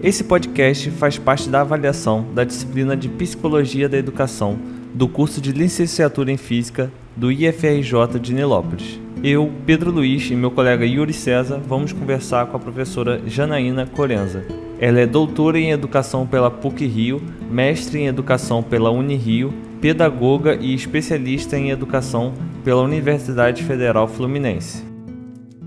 Esse podcast faz parte da avaliação da disciplina de Psicologia da Educação do curso de Licenciatura em Física do IFRJ de Nilópolis. Eu, Pedro Luiz e meu colega Yuri César vamos conversar com a professora Janaína Corenza. Ela é doutora em Educação pela PUC-Rio, mestre em Educação pela Unirio, pedagoga e especialista em Educação pela Universidade Federal Fluminense.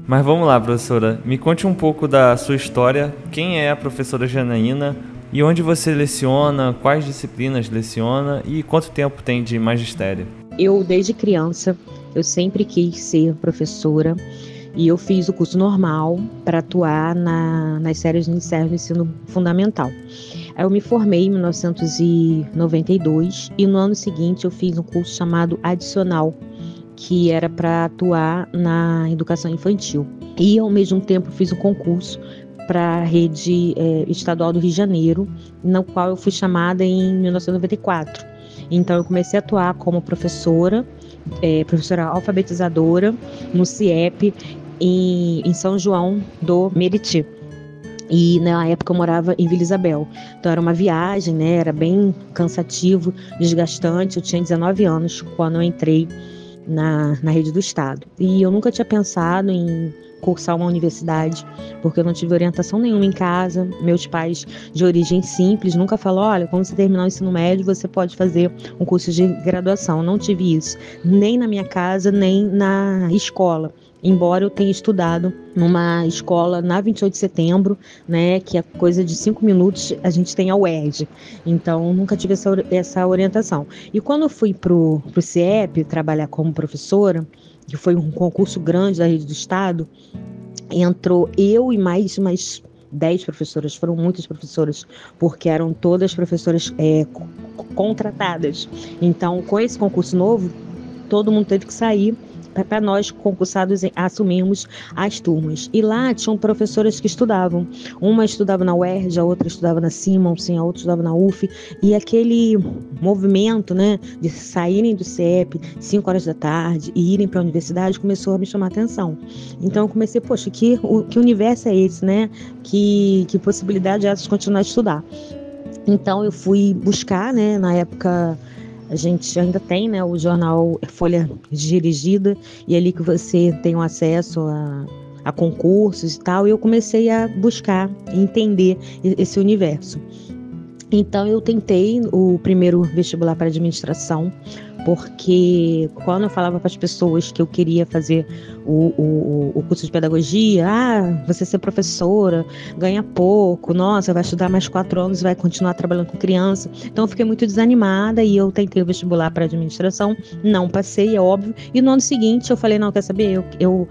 Mas vamos lá, professora, me conte um pouco da sua história, quem é a professora Janaína e onde você leciona, quais disciplinas leciona e quanto tempo tem de magistério? Eu, desde criança, eu sempre quis ser professora e eu fiz o curso normal para atuar nas séries iniciais do ensino fundamental. Aí eu me formei em 1992 e no ano seguinte eu fiz um curso chamado adicional, que era para atuar na educação infantil. E, ao mesmo tempo, fiz um concurso para a rede estadual do Rio de Janeiro, no qual eu fui chamada em 1994. Então, eu comecei a atuar como professora alfabetizadora, no CIEP, em São João do Meriti. E na época eu morava em Vila Isabel. Então era uma viagem, né? Era bem cansativo, desgastante. Eu tinha 19 anos quando eu entrei na rede do estado. E eu nunca tinha pensado em cursar uma universidade, porque eu não tive orientação nenhuma em casa. Meus pais, de origem simples, nunca falaram: olha, quando você terminar o ensino médio, você pode fazer um curso de graduação. Eu não tive isso, nem na minha casa, nem na escola. Embora eu tenha estudado numa escola na 28 de setembro, né, que é coisa de 5 minutos, a gente tem a UERJ. Então, nunca tive essa orientação. E quando eu fui pro CIEP trabalhar como professora, que foi um concurso grande da rede do estado, entrou eu e mais 10 professoras, foram muitas professoras, porque eram todas professoras contratadas. Então, com esse concurso novo, todo mundo teve que sair para nós concursados assumirmos as turmas. E lá tinham professoras que estudavam. Uma estudava na UERJ, a outra estudava na Simonsen, a outra estudava na UF. E aquele movimento, né, de saírem do CIEP 5 horas da tarde e irem para a universidade começou a me chamar a atenção. Então eu comecei, poxa, que universo é esse, né? Que possibilidade é essa de continuar a estudar? Então eu fui buscar, né, na época. A gente ainda tem, né, o jornal Folha Dirigida, e é ali que você tem um acesso a concursos e tal, e eu comecei a buscar entender esse universo. Então eu tentei o primeiro vestibular para administração, porque quando eu falava para as pessoas que eu queria fazer o curso de pedagogia, você ser professora, ganha pouco, nossa, vai estudar mais 4 anos e vai continuar trabalhando com criança. Então eu fiquei muito desanimada e eu tentei o vestibular para administração, não passei, é óbvio. E no ano seguinte eu falei, não, quer saber, eu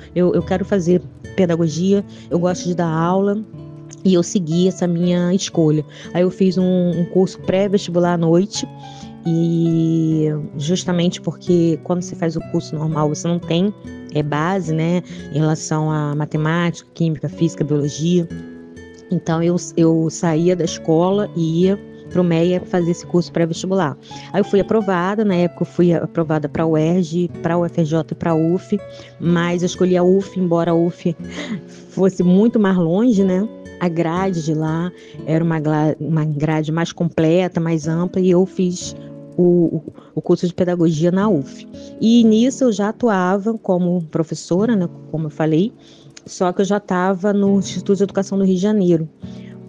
quero fazer pedagogia, eu gosto de dar aula. E eu segui essa minha escolha. Aí eu fiz um curso pré-vestibular à noite, e justamente porque quando você faz o curso normal, você não tem base, né, em relação a matemática, química, física, biologia. Então eu saía da escola e ia para o MEA fazer esse curso pré-vestibular. Aí eu fui aprovada, na época eu fui aprovada para a UERJ, para a UFRJ e para a UF, mas eu escolhi a UF, embora a UF fosse muito mais longe, né? A grade de lá era uma grade mais completa, mais ampla, e eu fiz o curso de pedagogia na UF. E nisso eu já atuava como professora, né, como eu falei, só que eu já estava no Instituto de Educação do Rio de Janeiro,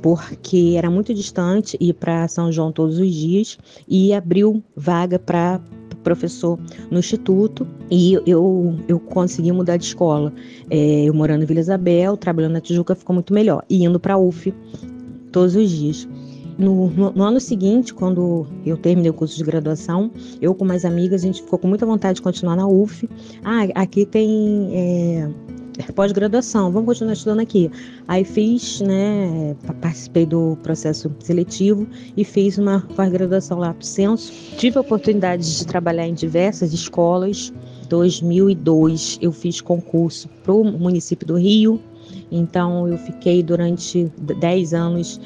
porque era muito distante ir para São João todos os dias, e abriu vaga para professor no instituto, e eu consegui mudar de escola. Eu morando em Vila Isabel, trabalhando na Tijuca, ficou muito melhor, e indo para a UF todos os dias. No ano seguinte, quando eu terminei o curso de graduação, eu com mais amigas, a gente ficou com muita vontade de continuar na UF. Aqui tem pós-graduação, vamos continuar estudando aqui. Aí fiz, né, participei do processo seletivo e fiz uma pós-graduação lá pro Censo. Tive a oportunidade de trabalhar em diversas escolas. Em 2002 eu fiz concurso para o município do Rio, então eu fiquei durante 10 anos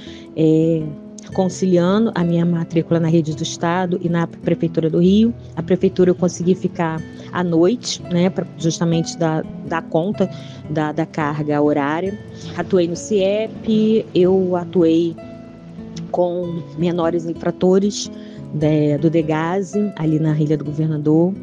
conciliando a minha matrícula na rede do estado e na prefeitura do Rio. A prefeitura eu consegui ficar à noite, né, para justamente dar conta da carga horária. Atuei no CIEP, eu atuei com menores infratores do Degase, ali na Ilha do Governador.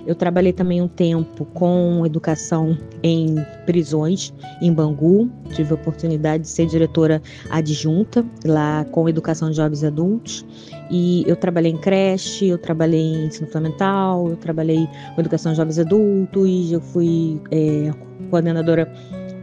Eu trabalhei também um tempo com educação em prisões, em Bangu. Tive a oportunidade de ser diretora adjunta lá com educação de jovens e adultos. E eu trabalhei em creche, eu trabalhei em ensino fundamental, eu trabalhei com educação de jovens e adultos, eu fui coordenadora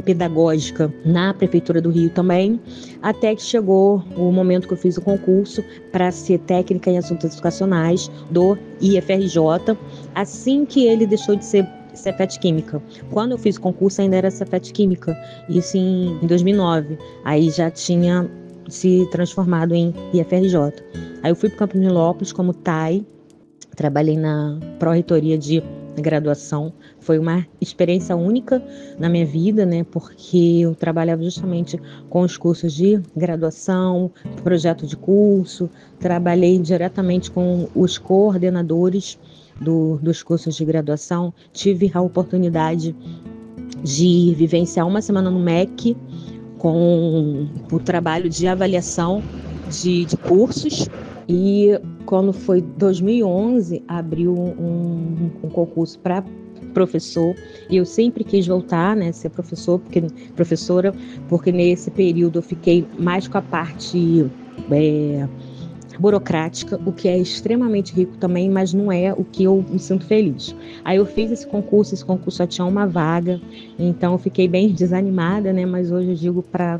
pedagógica na Prefeitura do Rio também, até que chegou o momento que eu fiz o concurso para ser técnica em assuntos educacionais do IFRJ, assim que ele deixou de ser Cefet Química. Quando eu fiz o concurso ainda era Cefet Química, isso em 2009, aí já tinha se transformado em IFRJ. Aí eu fui para o Campos Nilópolis como TAI, trabalhei na pró-reitoria de graduação. Foi uma experiência única na minha vida, né? Porque eu trabalhava justamente com os cursos de graduação, projeto de curso, trabalhei diretamente com os coordenadores dos cursos de graduação, tive a oportunidade de vivenciar uma semana no MEC com o trabalho de avaliação de cursos. E quando foi 2011, abriu um concurso para professor, e eu sempre quis voltar, né, ser professora, porque nesse período eu fiquei mais com a parte burocrática, o que é extremamente rico também, mas não é o que eu me sinto feliz. Aí eu fiz esse concurso só tinha uma vaga, então eu fiquei bem desanimada, né, mas hoje eu digo para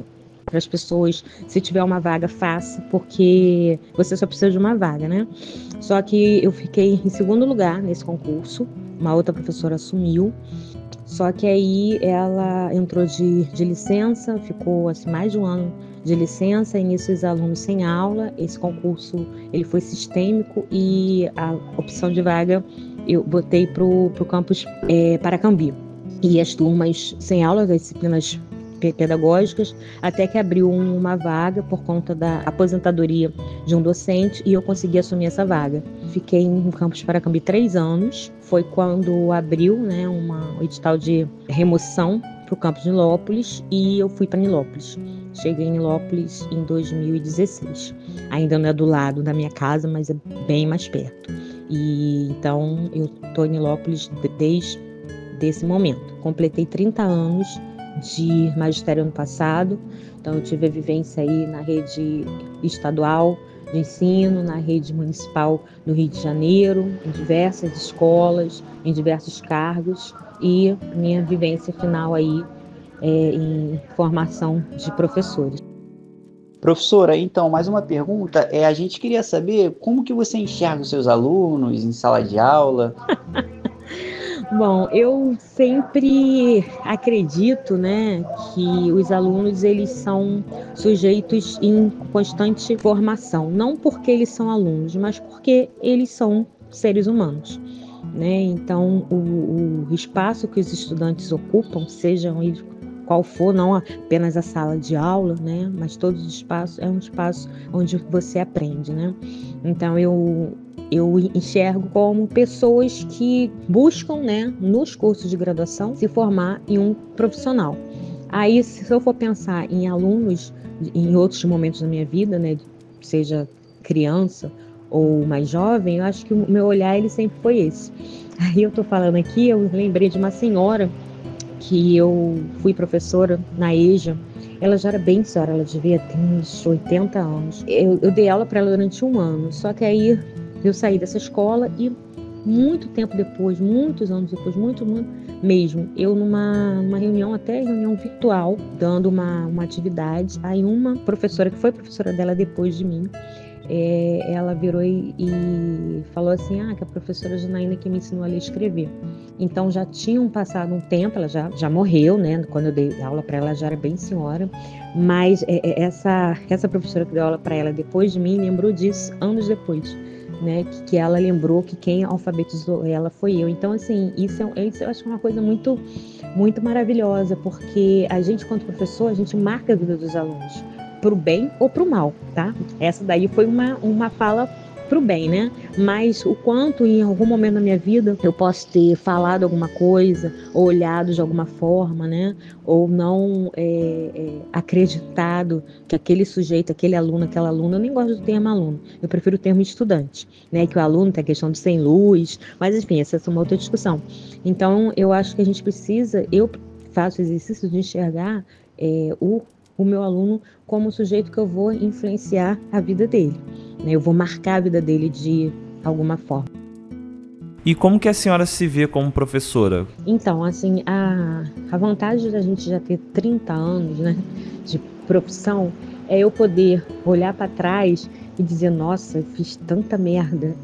as pessoas, se tiver uma vaga, faça, porque você só precisa de uma vaga, né? Só que eu fiquei em segundo lugar nesse concurso, uma outra professora assumiu, só que aí ela entrou de licença, ficou assim, mais de um ano de licença, e nisso os alunos sem aula. Esse concurso ele foi sistêmico e a opção de vaga eu botei para o campus Paracambi. E as turmas sem aula, das disciplinas pedagógicas, até que abriu uma vaga por conta da aposentadoria de um docente e eu consegui assumir essa vaga. Fiquei no campus Paracambi 3 anos, foi quando abriu, né, um edital de remoção para o campus de Nilópolis e eu fui para Nilópolis. Cheguei em Nilópolis em 2016. Ainda não é do lado da minha casa, mas é bem mais perto. E então eu estou em Nilópolis desde esse momento. Completei 30 anos de magistério ano passado, então eu tive a vivência aí na rede estadual de ensino, na rede municipal do Rio de Janeiro, em diversas escolas, em diversos cargos, e minha vivência final aí em formação de professores. Professora, então, mais uma pergunta, a gente queria saber como que você enxerga os seus alunos em sala de aula? Bom, eu sempre acredito, né, que os alunos eles são sujeitos em constante formação, não porque eles são alunos, mas porque eles são seres humanos, né? Então, o espaço que os estudantes ocupam, sejam eles qual for, não apenas a sala de aula, né, mas todos os espaços, é um espaço onde você aprende, né? Então, eu enxergo como pessoas que buscam, né, nos cursos de graduação, se formar em um profissional. Aí, se eu for pensar em alunos em outros momentos da minha vida, né, seja criança ou mais jovem, eu acho que o meu olhar ele sempre foi esse. Aí eu tô falando aqui, eu lembrei de uma senhora que eu fui professora na EJA. Ela já era bem senhora, ela devia ter uns 80 anos. Eu dei aula para ela durante 1 ano, só que aí eu saí dessa escola e muito tempo depois, muitos anos depois, muito mesmo, eu numa reunião, até reunião virtual, dando uma atividade, aí uma professora, que foi professora dela depois de mim, ela virou e falou assim, que a professora Janaína que me ensinou a ler e escrever. Então já tinham passado um tempo, ela já morreu, né? Quando eu dei aula para ela, já era bem senhora, mas essa professora que deu aula para ela depois de mim lembrou disso anos depois, né? Que ela lembrou que quem alfabetizou ela foi eu. Então, assim, isso eu acho que é uma coisa muito, muito maravilhosa, porque a gente, quanto professor, a gente marca a vida dos alunos, pro bem ou pro mal, tá? Essa daí foi uma fala pro bem, né? Mas o quanto em algum momento da minha vida eu posso ter falado alguma coisa, ou olhado de alguma forma, né? Ou não acreditado que aquele sujeito, aquele aluno, aquela aluna, eu nem gosto do termo aluno, eu prefiro o termo estudante, né? Que o aluno tem a questão de sem luz, mas enfim, essa é uma outra discussão. Então, eu acho que a gente precisa, eu faço exercício de enxergar o meu aluno como o sujeito que eu vou influenciar a vida dele, né? Eu vou marcar a vida dele de alguma forma. E como que a senhora se vê como professora? Então, assim, a vantagem da gente já ter 30 anos, né, de profissão é eu poder olhar para trás e dizer, nossa, eu fiz tanta merda,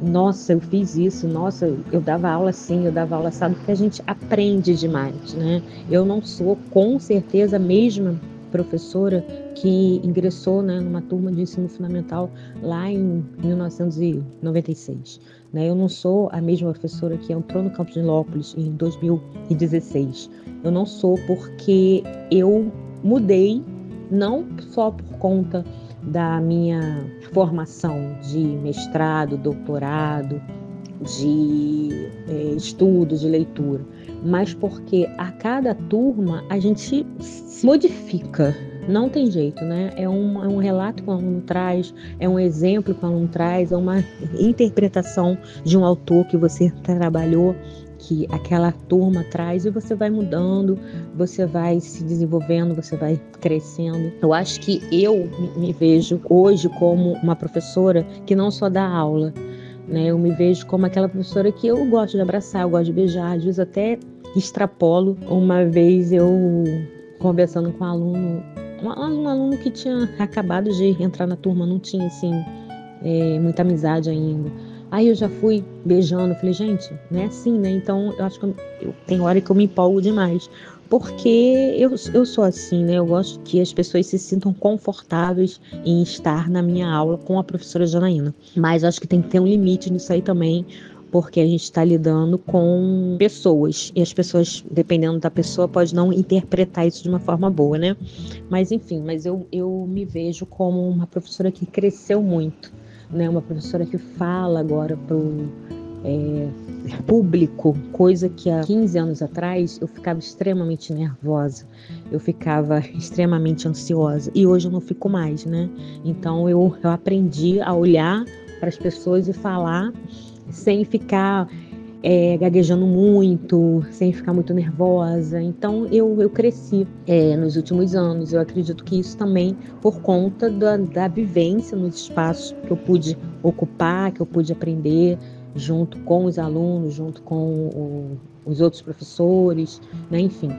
nossa, eu fiz isso, nossa, eu dava aula assim, eu dava aula assado, porque a gente aprende demais, né? Eu não sou, com certeza, a mesma professora que ingressou, né, numa turma de ensino fundamental lá em 1996. Né? Eu não sou a mesma professora que entrou no campus de Nilópolis em 2016. Eu não sou, porque eu mudei, não só por conta da minha formação de mestrado, doutorado, de estudo, de leitura, mas porque a cada turma a gente se modifica. Não tem jeito, né? É um relato que o aluno traz, é um exemplo que o aluno traz, é uma interpretação de um autor que você trabalhou, que aquela turma traz, e você vai mudando, você vai se desenvolvendo, você vai crescendo. Eu acho que eu me vejo hoje como uma professora que não só dá aula, né? Eu me vejo como aquela professora que eu gosto de abraçar, eu gosto de beijar, às vezes até extrapolo. Uma vez eu conversando com um aluno que tinha acabado de entrar na turma, não tinha assim muita amizade ainda. Aí eu já fui beijando, falei, gente, não é assim, né? Então eu acho que tem hora que eu me empolgo demais, porque eu sou assim, né? Eu gosto que as pessoas se sintam confortáveis em estar na minha aula com a professora Janaína. Mas acho que tem que ter um limite nisso aí também, porque a gente está lidando com pessoas, e as pessoas, dependendo da pessoa, pode não interpretar isso de uma forma boa, né? Mas enfim, eu me vejo como uma professora que cresceu muito, né? Uma professora que fala agora para o público, coisa que há 15 anos atrás eu ficava extremamente nervosa, eu ficava extremamente ansiosa, e hoje eu não fico mais, né? Então eu aprendi a olhar para as pessoas e falar sem ficar gaguejando muito, sem ficar muito nervosa. Então eu cresci nos últimos anos. Eu acredito que isso também por conta da vivência nos espaços que eu pude ocupar, que eu pude aprender junto com os alunos, junto com os outros professores, né? Enfim.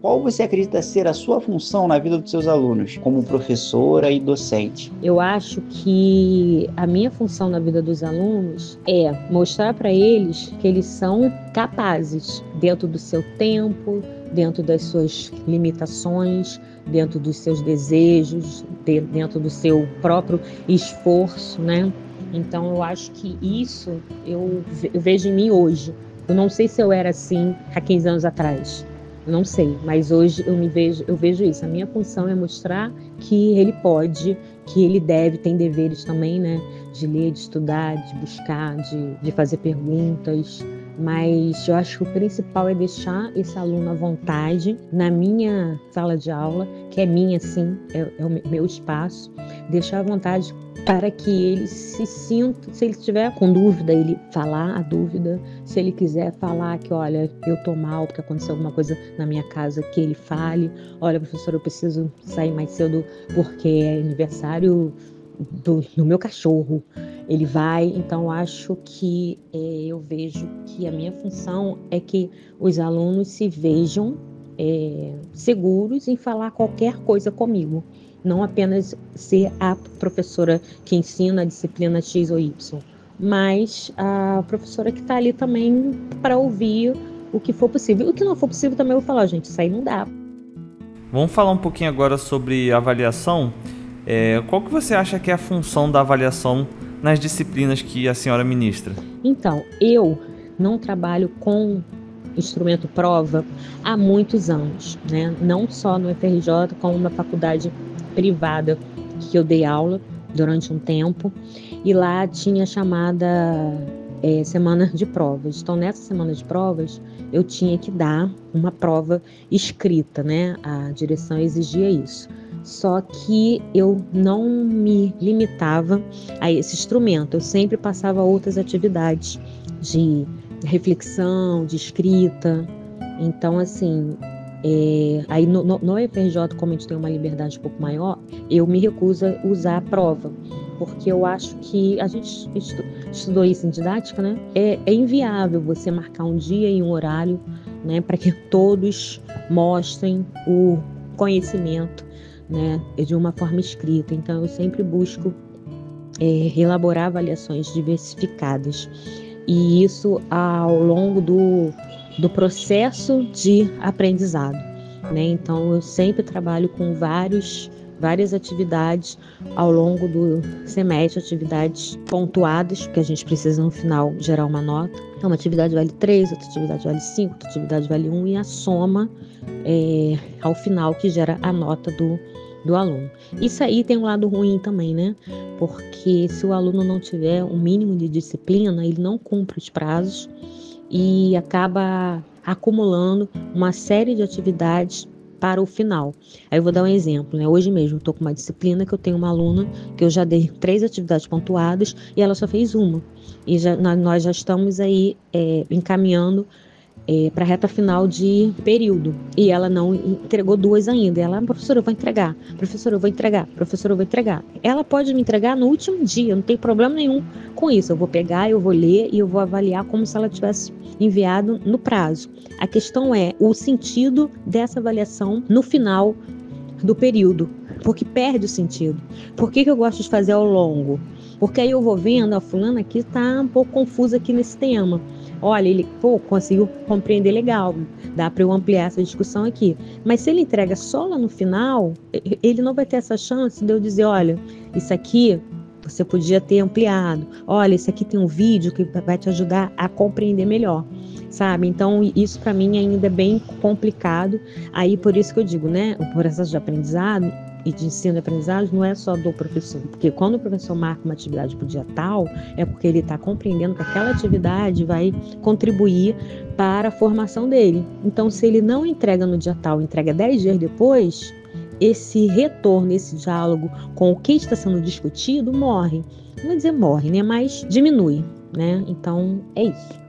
Qual você acredita ser a sua função na vida dos seus alunos, como professora e docente? Eu acho que a minha função na vida dos alunos é mostrar para eles que eles são capazes, dentro do seu tempo, dentro das suas limitações, dentro dos seus desejos, dentro do seu próprio esforço, né? Então eu acho que isso eu vejo em mim hoje. Eu não sei se eu era assim há 15 anos atrás. Eu não sei, mas hoje eu vejo isso. A minha função é mostrar que ele pode, que ele deve, tem deveres também, né? De ler, de estudar, de buscar, de fazer perguntas. Mas eu acho que o principal é deixar esse aluno à vontade na minha sala de aula, que é minha, sim, é o meu espaço. Deixar à vontade para que ele se sinta, se ele estiver com dúvida, ele falar a dúvida. Se ele quiser falar que, olha, eu tô mal porque aconteceu alguma coisa na minha casa, que ele fale. Olha, professora, eu preciso sair mais cedo porque é aniversário do meu cachorro. Ele vai. Então, acho que eu vejo que a minha função é que os alunos se vejam seguros em falar qualquer coisa comigo. Não apenas ser a professora que ensina a disciplina X ou Y, mas a professora que está ali também para ouvir o que for possível. O que não for possível também eu vou falar, gente, isso aí não dá. Vamos falar um pouquinho agora sobre avaliação. Qual que você acha que é a função da avaliação nas disciplinas que a senhora ministra? Então, eu não trabalho com instrumento prova há muitos anos, né? Não só no FRJ, como na faculdade privada que eu dei aula, durante um tempo, e lá tinha chamada semana de provas. Então, nessa semana de provas, eu tinha que dar uma prova escrita, né? A direção exigia isso. Só que eu não me limitava a esse instrumento, eu sempre passava outras atividades de reflexão, de escrita. Então, assim, aí no EFRJ, como a gente tem uma liberdade um pouco maior, eu me recuso a usar a prova, porque eu acho que a gente estudou isso em didática, né? É inviável você marcar um dia e um horário, né, para que todos mostrem o conhecimento, né, de uma forma escrita. Então, eu sempre busco elaborar avaliações diversificadas, e isso ao longo do processo de aprendizado, né? Então, eu sempre trabalho com várias atividades ao longo do semestre, atividades pontuadas, porque a gente precisa no final gerar uma nota. Então, uma atividade vale 3, outra atividade vale 5, outra atividade vale 1, e a soma ao final que gera a nota do aluno. Isso aí tem um lado ruim também, né? Porque se o aluno não tiver um mínimo de disciplina, ele não cumpre os prazos e acaba acumulando uma série de atividades para o final. Aí eu vou dar um exemplo, né? Hoje mesmo eu estou com uma disciplina que eu tenho uma aluna que eu já dei 3 atividades pontuadas e ela só fez uma. E nós já estamos aí encaminhando para a reta final de período, e ela não entregou 2 ainda. Ela, professora, eu vou entregar, professora, eu vou entregar, professora, eu vou entregar. Ela pode me entregar no último dia, não tem problema nenhum com isso. Eu vou pegar, eu vou ler e eu vou avaliar como se ela tivesse enviado no prazo. A questão é o sentido dessa avaliação no final do período, porque perde o sentido. Por que eu gosto de fazer ao longo? Porque aí eu vou vendo, a fulana aqui está um pouco confusa aqui nesse tema. Olha, ele conseguiu compreender legal, dá para eu ampliar essa discussão aqui. Mas se ele entrega só lá no final, ele não vai ter essa chance de eu dizer, olha, isso aqui você podia ter ampliado. Olha, isso aqui tem um vídeo que vai te ajudar a compreender melhor, sabe? Então, isso para mim ainda é bem complicado. Aí, por isso que eu digo, né, o processo de aprendizado e de ensino e aprendizagem não é só do professor, porque quando o professor marca uma atividade para o dia tal, é porque ele está compreendendo que aquela atividade vai contribuir para a formação dele. Então, se ele não entrega no dia tal, entrega 10 dias depois, esse retorno, esse diálogo com o que está sendo discutido morre. Não vou dizer morre, né? Mas diminui, né? Então, é isso.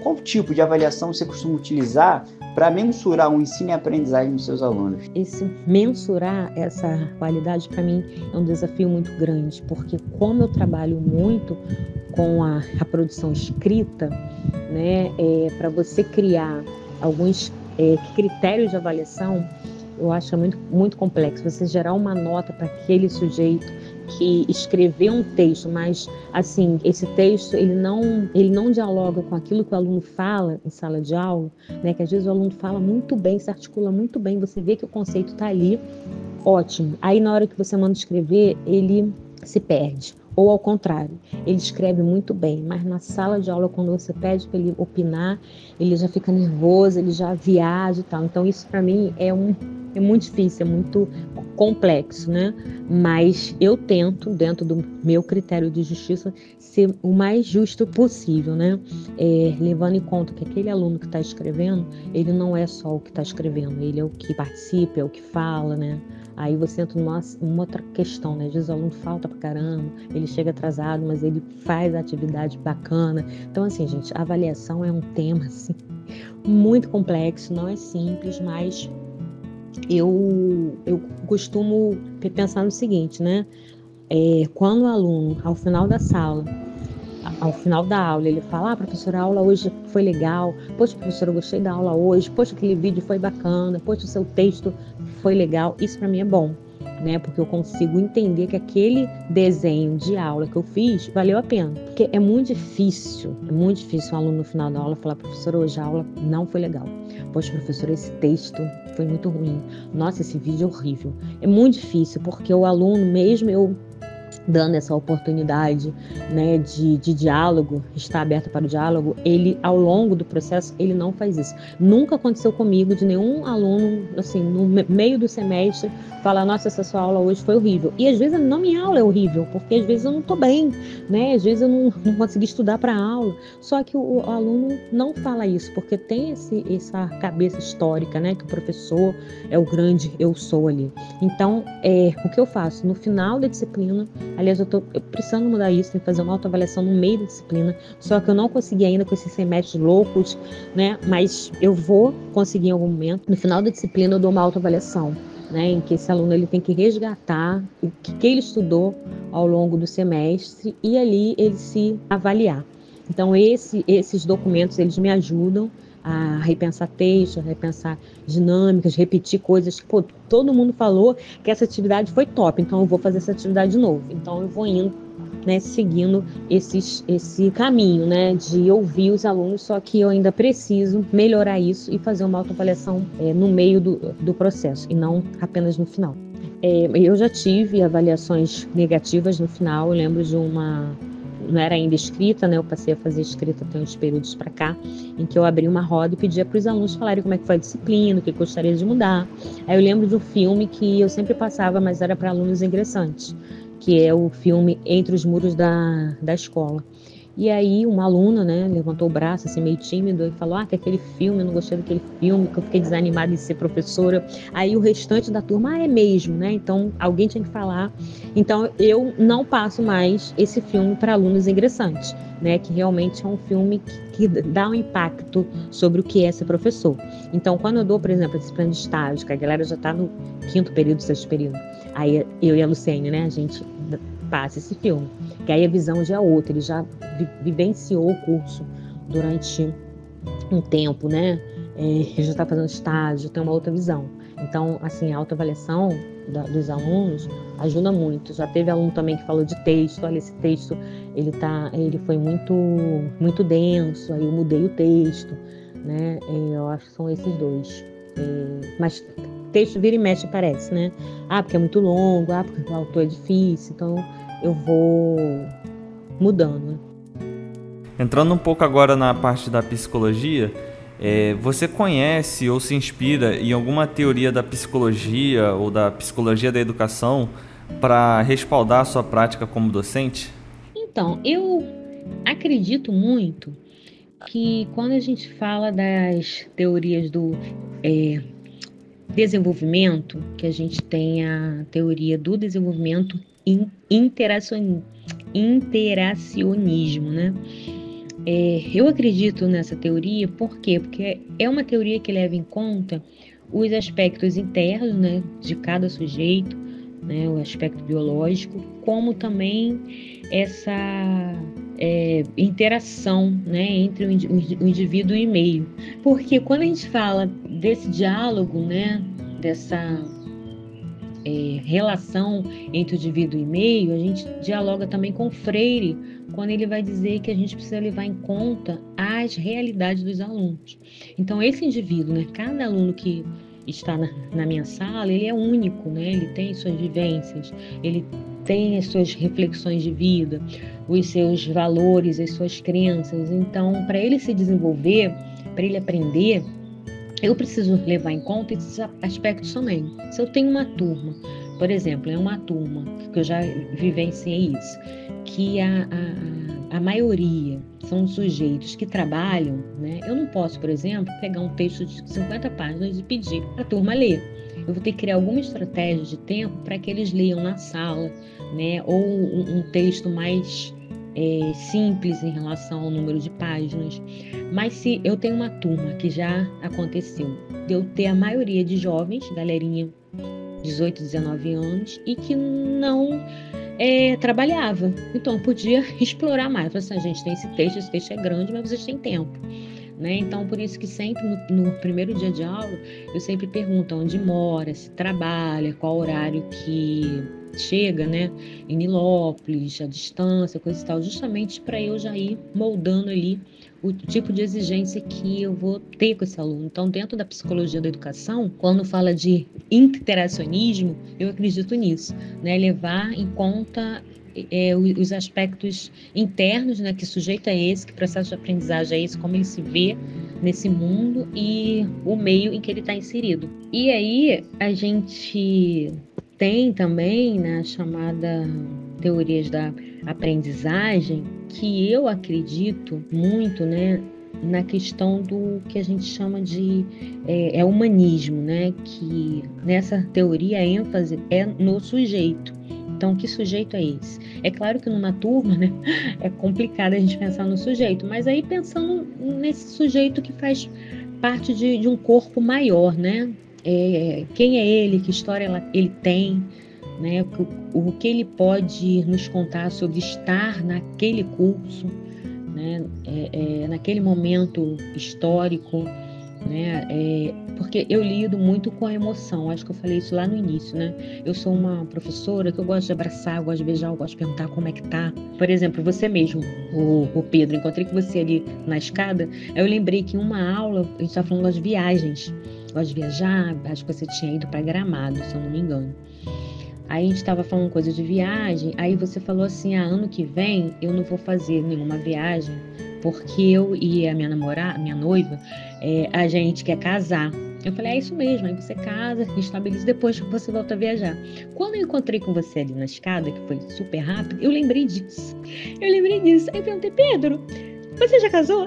Qual tipo de avaliação você costuma utilizar para mensurar o ensino e aprendizagem dos seus alunos? Esse mensurar essa qualidade, para mim, é um desafio muito grande, porque como eu trabalho muito com a produção escrita, né, para você criar alguns critérios de avaliação, eu acho muito, muito complexo. Você gerar uma nota para aquele sujeito que escreveu um texto, mas assim, esse texto ele não dialoga com aquilo que o aluno fala em sala de aula, né? Que às vezes o aluno fala muito bem, se articula muito bem, você vê que o conceito está ali, ótimo. Aí na hora que você manda escrever, ele se perde. Ou ao contrário, ele escreve muito bem, mas na sala de aula, quando você pede para ele opinar, ele já fica nervoso, ele já viaja e tal. Então isso para mim é muito difícil, é muito complexo, né? Mas eu tento, dentro do meu critério de justiça, ser o mais justo possível, né? Levando em conta que aquele aluno que está escrevendo, ele não é só o que está escrevendo, ele é o que participa, é o que fala, né? Aí você entra numa outra questão, né? Às vezes o aluno falta pra caramba, ele chega atrasado, mas ele faz a atividade bacana. Então, assim, gente, a avaliação é um tema, assim, muito complexo, não é simples, mas eu costumo pensar no seguinte, né? Quando o aluno, ao final da aula, ele fala, professora, a aula hoje foi legal, poxa, professora, eu gostei da aula hoje, poxa, aquele vídeo foi bacana, poxa, o seu texto foi legal, isso para mim é bom, né? Porque eu consigo entender que aquele desenho de aula que eu fiz valeu a pena. Porque é muito difícil o aluno no final da aula falar, professora, hoje a aula não foi legal. Poxa, professora, esse texto foi muito ruim. Nossa, esse vídeo é horrível. É muito difícil, porque o aluno, mesmo eu dando essa oportunidade, né, de diálogo, está aberta para o diálogo, ele, ao longo do processo, ele não faz isso. Nunca aconteceu comigo de nenhum aluno, assim, no meio do semestre, falar, nossa, essa sua aula hoje foi horrível. E às vezes não minha aula é horrível, porque às vezes eu não estou bem, né, às vezes eu não consegui estudar para a aula. Só que o aluno não fala isso, porque tem essa cabeça histórica, né, que o professor é o grande eu sou ali. Então, o que eu faço? No final da disciplina, aliás, eu precisando mudar isso, tem que fazer uma autoavaliação no meio da disciplina, só que eu não consegui ainda com esses semestres loucos, né? Mas eu vou conseguir em algum momento. No final da disciplina, eu dou uma autoavaliação, né? Em que esse aluno ele tem que resgatar o que ele estudou ao longo do semestre e ali ele se avaliar. Então, esses documentos, eles me ajudam a repensar texto, a repensar dinâmicas, repetir coisas que, todo mundo falou que essa atividade foi top, então eu vou fazer essa atividade de novo. Então eu vou indo, né, seguindo esse caminho, né, de ouvir os alunos, só que eu ainda preciso melhorar isso e fazer uma autoavaliação no meio do processo e não apenas no final. Eu já tive avaliações negativas no final, eu lembro de não era ainda escrita, né? Eu passei a fazer escrita tem uns períodos para cá, em que eu abri uma roda e pedia para os alunos falarem como é que foi a disciplina, o que gostaria de mudar. Aí eu lembro de um filme que eu sempre passava, mas era para alunos ingressantes, que é o filme Entre os Muros da Escola. E aí uma aluna, né, levantou o braço, assim, meio tímido, e falou, que aquele filme, eu não gostei daquele filme, que eu fiquei desanimada em ser professora. Aí o restante da turma, é mesmo, né? Então alguém tinha que falar. Então eu não passo mais esse filme para alunos ingressantes, né? Que realmente é um filme que dá um impacto sobre o que é ser professor. Então quando eu dou, por exemplo, a disciplina de estágio, que a galera já está no 5º período, 6º período, aí eu e a Luciene, né, a gente passa esse filme, que aí a visão já é outra, ele já vivenciou o curso durante um tempo, né? Ele já está fazendo estágio, tem uma outra visão. Então, assim, a autoavaliação dos alunos ajuda muito. Já teve aluno também que falou de texto, olha, esse texto, ele foi muito denso, aí eu mudei o texto, né? Eu acho que são esses dois. Mas texto vira e mexe, parece, né? Porque é muito longo, porque o autor é difícil, então eu vou mudando, né? Entrando um pouco agora na parte da psicologia, você conhece ou se inspira em alguma teoria da psicologia ou da psicologia da educação para respaldar a sua prática como docente? Então, eu acredito muito que quando a gente fala das teorias do desenvolvimento, que a gente tem a teoria do desenvolvimento interacionismo, né? Eu acredito nessa teoria, por quê? Porque é uma teoria que leva em conta os aspectos internos, né, de cada sujeito, né, o aspecto biológico, como também essa interação, né, entre o indivíduo e o meio. Porque quando a gente fala desse diálogo, né, dessa relação entre o indivíduo e meio, a gente dialoga também com Freire, quando ele vai dizer que a gente precisa levar em conta as realidades dos alunos. Então, esse indivíduo, né, cada aluno que está na minha sala, ele é único, né, ele tem suas vivências, ele tem as suas reflexões de vida, os seus valores, as suas crenças. Então, para ele se desenvolver, para ele aprender, eu preciso levar em conta esses aspectos também. Se eu tenho uma turma, por exemplo, é uma turma que eu já vivenciei isso, que a maioria são sujeitos que trabalham, né? Eu não posso, por exemplo, pegar um texto de 50 páginas e pedir para a turma ler. Eu vou ter que criar alguma estratégia de tempo para que eles leiam na sala, né? Ou um texto mais simples em relação ao número de páginas. Mas se eu tenho uma turma, que já aconteceu, de eu ter a maioria de jovens, galerinha 18, 19 anos, e que não trabalhava, então eu podia explorar mais. Eu falei assim, gente, tem esse texto é grande, mas vocês têm tempo, né? Então, por isso que sempre no primeiro dia de aula, eu sempre pergunto onde mora, se trabalha, qual horário que chega, né, em Nilópolis, a distância, coisa e tal, justamente para eu já ir moldando ali o tipo de exigência que eu vou ter com esse aluno. Então, dentro da psicologia da educação, quando fala de interacionismo, eu acredito nisso, né? Levar em conta os aspectos internos, né? Que sujeito é esse, que processo de aprendizagem é esse, como ele se vê nesse mundo e o meio em que ele está inserido. E aí a gente tem também, né, a chamada teorias da aprendizagem, que eu acredito muito, né, na questão do que a gente chama de humanismo, né, que nessa teoria a ênfase é no sujeito. Então, que sujeito é esse? É claro que numa turma, né, é complicado a gente pensar no sujeito, mas aí pensando nesse sujeito que faz parte de um corpo maior, né? Quem é ele, que história ele tem, né? O que ele pode nos contar sobre estar naquele curso, né? Naquele momento histórico, né? Porque eu lido muito com a emoção, acho que eu falei isso lá no início, né? Eu sou uma professora que eu gosto de abraçar, eu gosto de beijar, eu gosto de perguntar como é que tá. Por exemplo, você mesmo, o Pedro, encontrei com você ali na escada, eu lembrei que em uma aula a gente estava falando das viagens, gosto de viajar, acho que você tinha ido para Gramado, se eu não me engano. Aí a gente estava falando coisa de viagem, aí você falou assim, ano que vem eu não vou fazer nenhuma viagem, porque eu e a minha namorada, minha noiva, a gente quer casar. Eu falei, é isso mesmo, aí você casa, estabelece, depois você volta a viajar. Quando eu encontrei com você ali na escada, que foi super rápido, eu lembrei disso. Aí eu perguntei, Pedro, você já casou?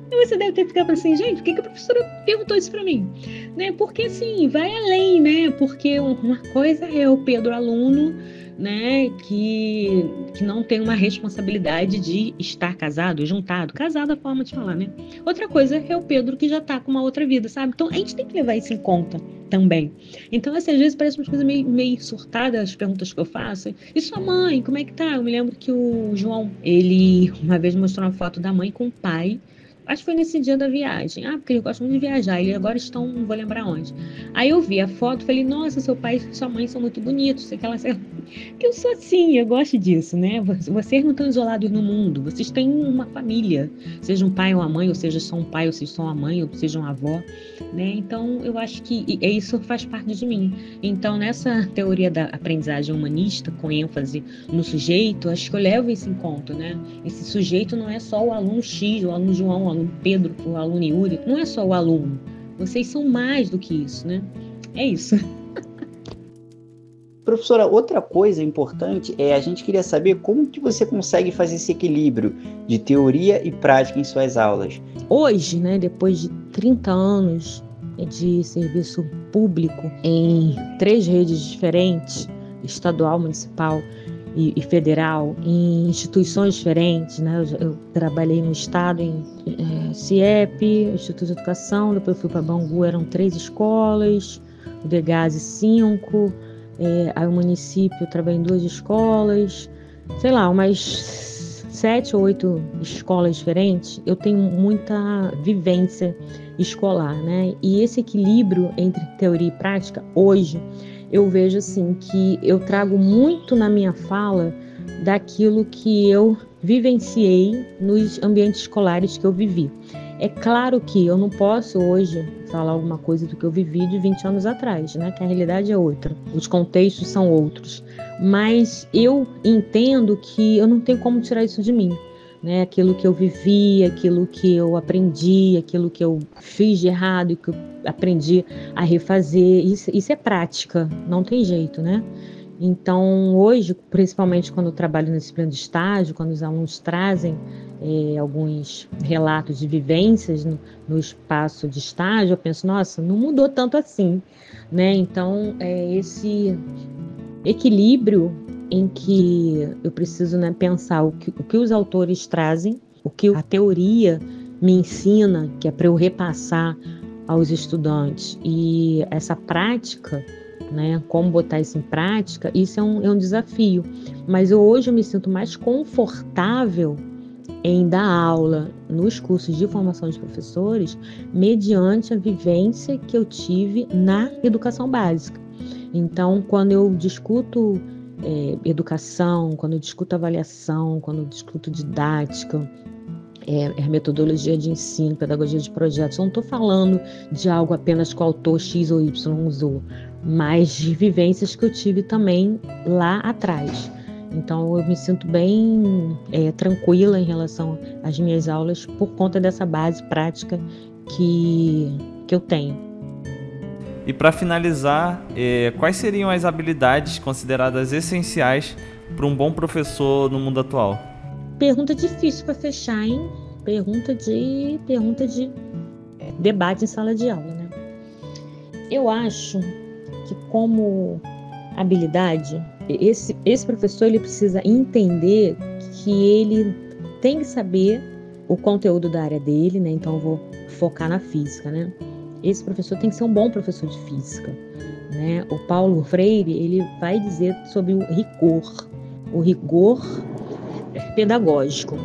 E você deve ter ficado assim, gente, por que a professora perguntou isso pra mim? Né? Porque assim, vai além, né? Porque uma coisa é o Pedro aluno, né, que não tem uma responsabilidade de estar casado, juntado, casado é a forma de falar, né? Outra coisa é o Pedro que já tá com uma outra vida, sabe? Então a gente tem que levar isso em conta também. Então, assim, às vezes parece uma coisa meio surtada as perguntas que eu faço. E sua mãe, como é que tá? Eu me lembro que o João, ele uma vez mostrou uma foto da mãe com o pai. Acho que foi nesse dia da viagem. Ah, porque ele gosta muito de viajar. Eles agora estão, não vou lembrar onde. Aí eu vi a foto, falei, nossa, seu pai e sua mãe são muito bonitos. Sei que ela... Que eu sou assim, eu gosto disso, né? Vocês não estão isolados no mundo. Vocês têm uma família. Seja um pai ou uma mãe, ou seja só um pai, ou seja só uma mãe, ou seja uma avó. Né? Então, eu acho que isso faz parte de mim. Então, nessa teoria da aprendizagem humanista, com ênfase no sujeito, acho que eu levo isso em conta, né? Esse sujeito não é só o aluno X, o aluno João, o aluno Pedro, o aluno Yuri. Não é só o aluno. Vocês são mais do que isso, né? É isso. Professora, outra coisa importante a gente queria saber como que você consegue fazer esse equilíbrio de teoria e prática em suas aulas. Hoje, né, depois de 30 anos de serviço público em 3 redes diferentes, estadual, municipal e federal, em instituições diferentes, né? Eu trabalhei no estado em CIEP, Instituto de Educação, depois eu fui para Bangu, eram 3 escolas, o Degase 5, aí o município eu trabalhei em 2 escolas, sei lá, umas 7 ou 8 escolas diferentes. Eu tenho muita vivência escolar, né? E esse equilíbrio entre teoria e prática, hoje, eu vejo assim que eu trago muito na minha fala daquilo que eu vivenciei nos ambientes escolares que eu vivi. É claro que eu não posso hoje falar alguma coisa do que eu vivi de 20 anos atrás, né? Que a realidade é outra, os contextos são outros. Mas eu entendo que eu não tenho como tirar isso de mim, né? Aquilo que eu vivi, aquilo que eu aprendi, aquilo que eu fiz de errado e que eu aprendi a refazer, isso é prática, não tem jeito, né? Então, hoje, principalmente quando eu trabalho na disciplina de estágio, quando os alunos trazem alguns relatos de vivências no espaço de estágio, eu penso, nossa, não mudou tanto assim, né? Então, esse equilíbrio em que eu preciso, né, pensar o que os autores trazem, o que a teoria me ensina, que é para eu repassar aos estudantes, e essa prática, né, como botar isso em prática, isso é um desafio. Mas hoje eu me sinto mais confortável em dar aula nos cursos de formação de professores mediante a vivência que eu tive na educação básica. Então, quando eu discuto educação, quando eu discuto avaliação, quando eu discuto didática, é metodologia de ensino, pedagogia de projetos. Eu não estou falando de algo apenas que o autor X ou Y usou, mas de vivências que eu tive também lá atrás. Então eu me sinto bem tranquila em relação às minhas aulas por conta dessa base prática que eu tenho. E para finalizar, quais seriam as habilidades consideradas essenciais para um bom professor no mundo atual? Pergunta difícil para fechar, hein? Pergunta de debate em sala de aula, né? Eu acho que como habilidade, esse professor ele precisa entender que ele tem que saber o conteúdo da área dele, né? Então eu vou focar na física, né? Esse professor tem que ser um bom professor de física, né? O Paulo Freire, ele vai dizer sobre o rigor pedagógico.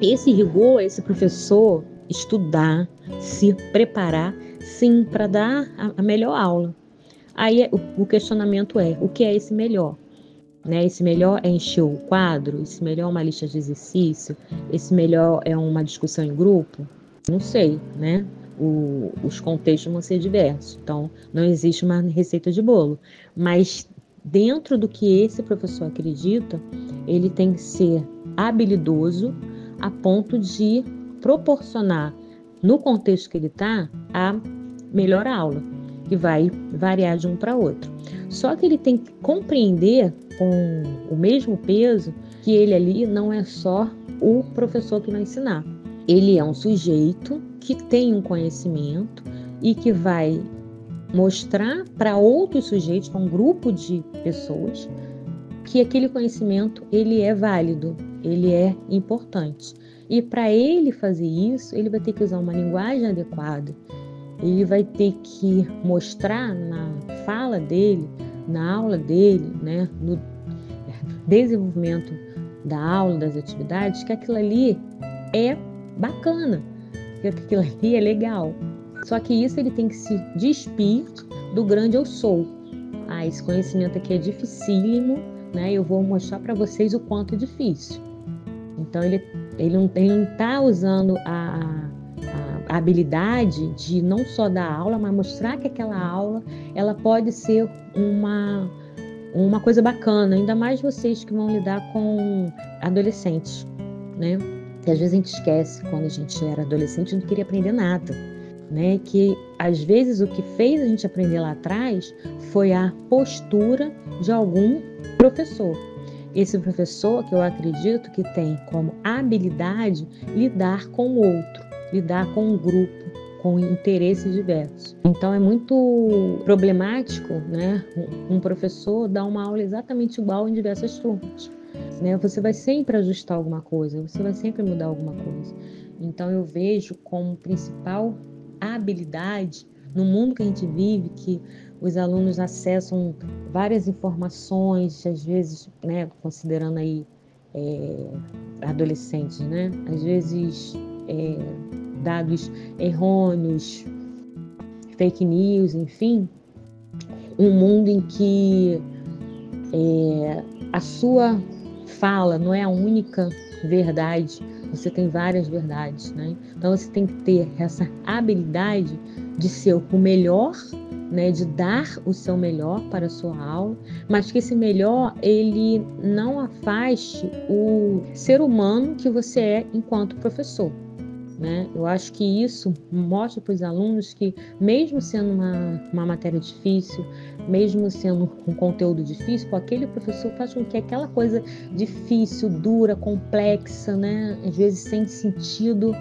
Esse rigor, esse professor estudar, se preparar, sim, para dar a melhor aula. Aí o questionamento é, o que é esse melhor? Né? Esse melhor é encher o quadro? Esse melhor é uma lista de exercício? Esse melhor é uma discussão em grupo? Não sei, né? Os contextos vão ser diversos, então não existe uma receita de bolo, mas dentro do que esse professor acredita, ele tem que ser habilidoso a ponto de proporcionar, no contexto que ele está, a melhor aula, que vai variar de um para outro. Só que ele tem que compreender com o mesmo peso que ele ali não é só o professor que vai ensinar. Ele é um sujeito que tem um conhecimento e que vai mostrar para outros sujeitos, para um grupo de pessoas, que aquele conhecimento ele é válido, ele é importante. E para ele fazer isso, ele vai ter que usar uma linguagem adequada, ele vai ter que mostrar na fala dele, na aula dele, né, no desenvolvimento da aula, das atividades, que aquilo ali é bacana, que aquilo ali é legal. Só que isso ele tem que se despir do grande eu sou. Esse conhecimento aqui é dificílimo, né? Eu vou mostrar para vocês o quanto é difícil. Então ele não está usando a habilidade de não só dar aula, mas mostrar que aquela aula ela pode ser uma coisa bacana, ainda mais vocês que vão lidar com adolescentes, né? Que às vezes a gente esquece, quando a gente era adolescente, não queria aprender nada, né? Que às vezes o que fez a gente aprender lá atrás foi a postura de algum professor. Esse professor que eu acredito que tem como habilidade lidar com o outro, lidar com um grupo, com interesses diversos. Então é muito problemático, né? Um professor dar uma aula exatamente igual em diversas turmas. Né? Você vai sempre ajustar alguma coisa, você vai sempre mudar alguma coisa. Então eu vejo como principal habilidade no mundo que a gente vive, que os alunos acessam várias informações, às vezes, né, considerando aí adolescentes, né? Às vezes dados errôneos, fake news, enfim, um mundo em que a sua fala não é a única verdade, você tem várias verdades, né? Então você tem que ter essa habilidade de ser o melhor, né? De dar o seu melhor para a sua aula, mas que esse melhor ele não afaste o ser humano que você é enquanto professor. Né? Eu acho que isso mostra para os alunos que, mesmo sendo uma matéria difícil, mesmo sendo um conteúdo difícil, aquele professor faz com que aquela coisa difícil, dura, complexa, né? Às vezes sem sentido,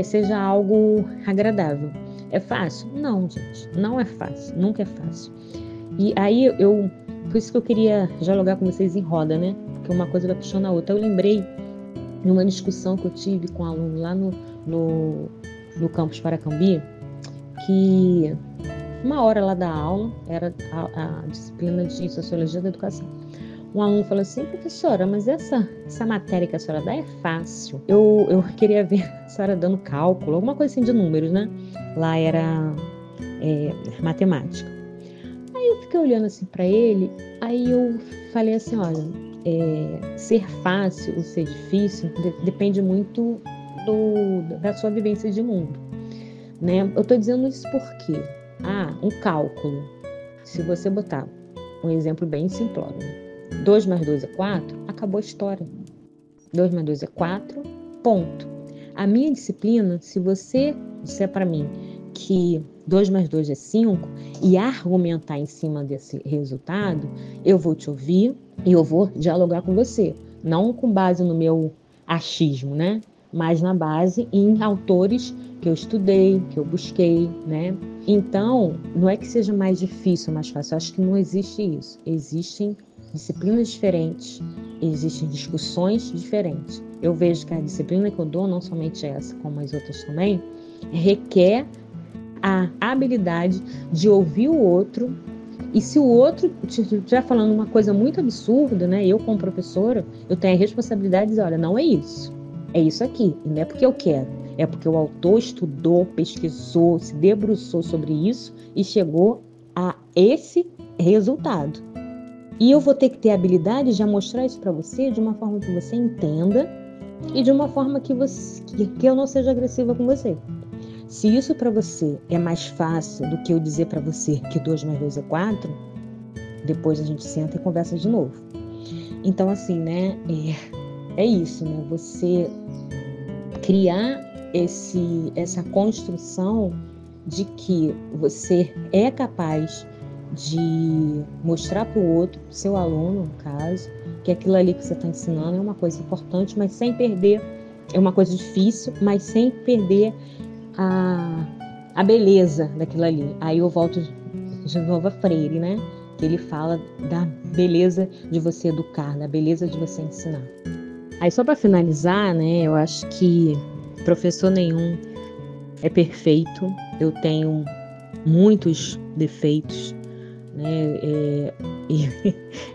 seja algo agradável. É fácil? Não, gente, não é fácil, nunca é fácil. E aí, por isso que eu queria dialogar com vocês em roda, né? Porque uma coisa vai puxando a outra. Eu lembrei de uma discussão que eu tive com um aluno lá no campus Paracambi, que uma hora lá da aula, era a disciplina de Sociologia da Educação. Um aluno falou assim: professora, mas essa matéria que a senhora dá é fácil. Eu queria ver a senhora dando cálculo, alguma coisa assim de números, né? Lá era matemática. Aí eu fiquei olhando assim para ele, aí eu falei assim: olha, ser fácil ou ser difícil depende muito da sua vivência de mundo, né? Eu estou dizendo isso porque, um cálculo, se você botar um exemplo bem simplório, 2 mais 2 é 4, acabou a história. 2 mais 2 é 4, ponto. A minha disciplina, se você disser para mim que 2 mais 2 é 5 e argumentar em cima desse resultado, eu vou te ouvir e eu vou dialogar com você. Não com base no meu achismo, né? Mas na base em autores que eu estudei, que eu busquei, né? Então, não é que seja mais difícil ou mais fácil. Eu acho que não existe isso. Existem disciplinas diferentes, existem discussões diferentes. Eu vejo que a disciplina que eu dou, não somente essa, como as outras também, requer a habilidade de ouvir o outro. E se o outro estiver falando uma coisa muito absurda, né? Eu, como professora, eu tenho a responsabilidade de dizer, olha, não é isso. É isso aqui. E não é porque eu quero. É porque o autor estudou, pesquisou, se debruçou sobre isso e chegou a esse resultado. E eu vou ter que ter a habilidade de mostrar isso para você de uma forma que você entenda e de uma forma que eu não seja agressiva com você. Se isso para você é mais fácil do que eu dizer para você que 2 mais 2 é 4, depois a gente senta e conversa de novo. Então, assim, né? É isso, né? Você criar essa construção de que você é capaz de mostrar para o outro, seu aluno, no caso, que aquilo ali que você está ensinando é uma coisa importante, mas sem perder, é uma coisa difícil, mas sem perder a beleza daquilo ali. Aí eu volto de novo a Freire, né? Que ele fala da beleza de você educar, da beleza de você ensinar. Aí só para finalizar, né? Eu acho que professor nenhum é perfeito. Eu tenho muitos defeitos, né? E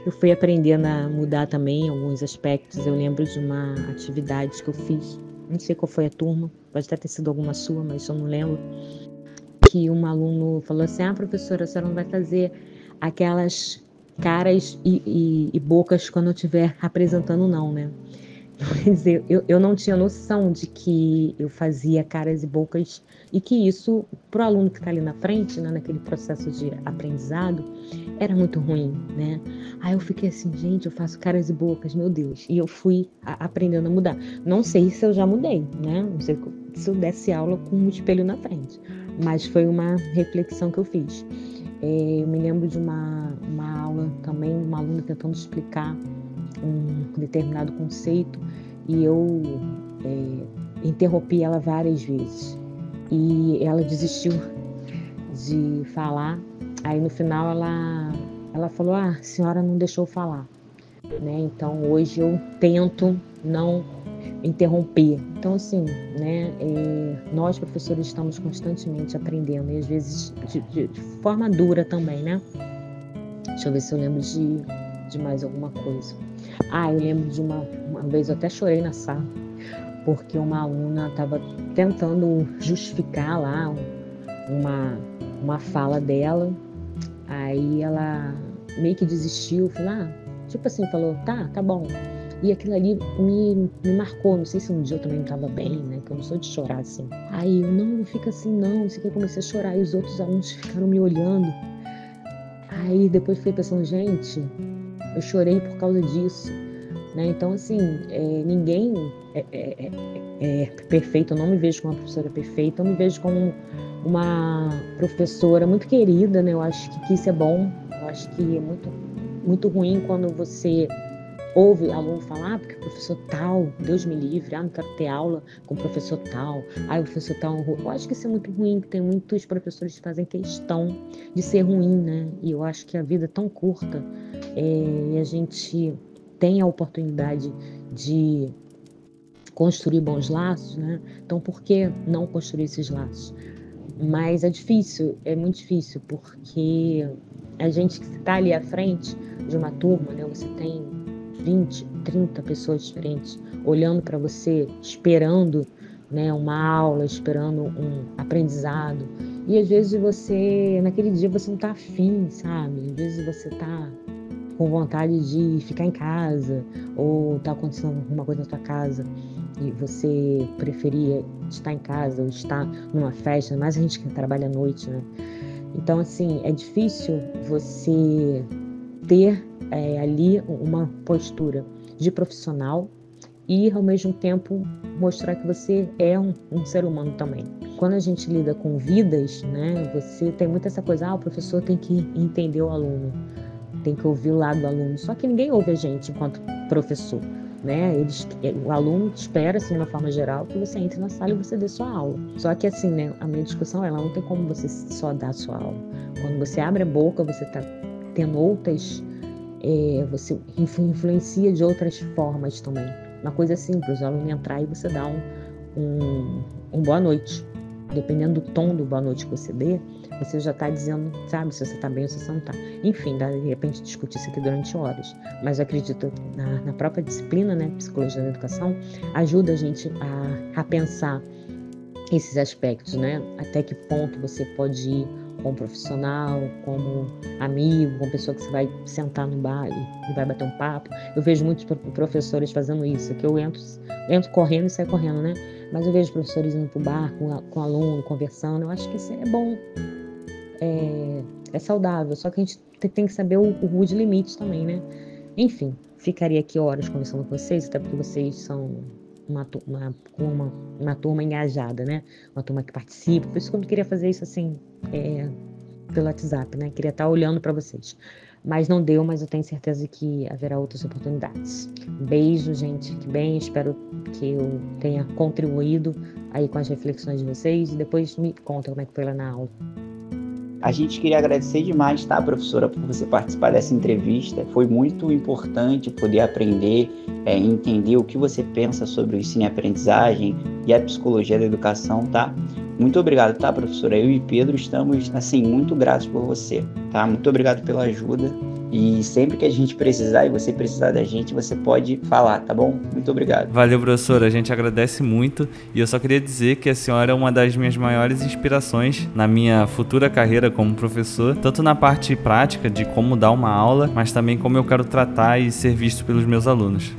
eu fui aprendendo a mudar também alguns aspectos. Eu lembro de uma atividade que eu fiz, não sei qual foi a turma, pode até ter sido alguma sua, mas eu não lembro, que um aluno falou assim, professora, a senhora não vai fazer aquelas caras e bocas quando eu estiver apresentando não, né? Mas eu não tinha noção de que eu fazia caras e bocas e que isso, para o aluno que está ali na frente, né, naquele processo de aprendizado, era muito ruim, né? Aí eu fiquei assim, gente, eu faço caras e bocas, meu Deus. E eu fui aprendendo a mudar. Não sei se eu já mudei, né? Não sei se eu desse aula com um espelho na frente. Mas foi uma reflexão que eu fiz. Eu me lembro de uma aula também, uma aluna tentando explicar um determinado conceito e eu interrompi ela várias vezes. E ela desistiu de falar. Aí no final ela falou, a senhora não deixou falar, né? Então hoje eu tento não interromper. Então assim, né? Nós professores estamos constantemente aprendendo e às vezes de forma dura também, né? Deixa eu ver se eu lembro de mais alguma coisa. Eu lembro de uma vez eu até chorei na sala porque uma aluna estava tentando justificar lá uma fala dela. Aí ela meio que desistiu, falou, tá bom. E aquilo ali me marcou, não sei se um dia eu também não estava bem, né, que eu não sou de chorar assim. Aí eu, não fica assim não, isso aqui eu comecei a chorar e os outros alunos ficaram me olhando. Aí depois fiquei pensando, gente, eu chorei por causa disso, né, então assim, ninguém é perfeito, eu não me vejo como uma professora perfeita, eu me vejo como uma professora muito querida, né? Eu acho que isso é bom. Eu acho que é muito, muito ruim quando você ouve aluno falar, porque o professor tal, Deus me livre, não quero ter aula com o professor tal, o professor tal. Eu acho que isso é muito ruim, porque tem muitos professores que fazem questão de ser ruim, né? E eu acho que a vida é tão curta e a gente tem a oportunidade de construir bons laços, né? Então, por que não construir esses laços? Mas é difícil, é muito difícil, porque a gente que está ali à frente de uma turma, né? Você tem 20, 30 pessoas diferentes olhando para você, esperando, né, uma aula, esperando um aprendizado. E às vezes você, naquele dia, você não está afim, sabe? Às vezes você está com vontade de ficar em casa ou está acontecendo alguma coisa na sua casa. e você preferia estar em casa ou estar numa festa, mas a gente que trabalha à noite, né? Então, assim, é difícil você ter ali uma postura de profissional e, ao mesmo tempo, mostrar que você é um ser humano também. Quando a gente lida com vidas, né, você tem muito essa coisa, o professor tem que entender o aluno, tem que ouvir o lado do aluno. Só que ninguém ouve a gente enquanto professor, né? O aluno espera, assim, de uma forma geral, que você entre na sala e você dê sua aula. Só que, assim, né, a minha discussão, ela não tem como você só dar a sua aula. Quando você abre a boca, você está tendo outras... você influencia de outras formas também. Uma coisa simples, o aluno entrar e você dá um boa noite. Dependendo do tom do boa noite que você dê, você já está dizendo, sabe, se você está bem ou se você não está. Enfim, de repente discutir isso aqui durante horas. Mas eu acredito na própria disciplina, né, Psicologia da Educação, ajuda a gente a pensar esses aspectos, né? Até que ponto você pode ir como profissional, como amigo, como pessoa que você vai sentar no bar e vai bater um papo. Eu vejo muitos professores fazendo isso, que eu entro correndo e saio correndo, né? Mas eu vejo professores indo pro bar com aluno, conversando. Eu acho que isso é bom, é saudável, só que a gente tem que saber o de limite também, né? Enfim, ficaria aqui horas conversando com vocês, até porque vocês são uma turma engajada, né? Uma turma que participa. Por isso que eu não queria fazer isso assim, pelo WhatsApp, né? Queria estar olhando para vocês. Mas não deu, mas eu tenho certeza que haverá outras oportunidades. Beijo, gente. Que bem. Espero que eu tenha contribuído aí com as reflexões de vocês. E depois me conta como é que foi lá na aula. A gente queria agradecer demais, tá, professora, por você participar dessa entrevista. Foi muito importante poder aprender, entender o que você pensa sobre o ensino e aprendizagem e a psicologia da educação, tá? Muito obrigado, tá, professora? Eu e Pedro estamos, assim, muito gratos por você, tá? Muito obrigado pela ajuda. E sempre que a gente precisar e você precisar da gente, você pode falar, tá bom? Muito obrigado. Valeu, professora. A gente agradece muito. E eu só queria dizer que a senhora é uma das minhas maiores inspirações na minha futura carreira como professor, tanto na parte prática de como dar uma aula, mas também como eu quero tratar e ser visto pelos meus alunos.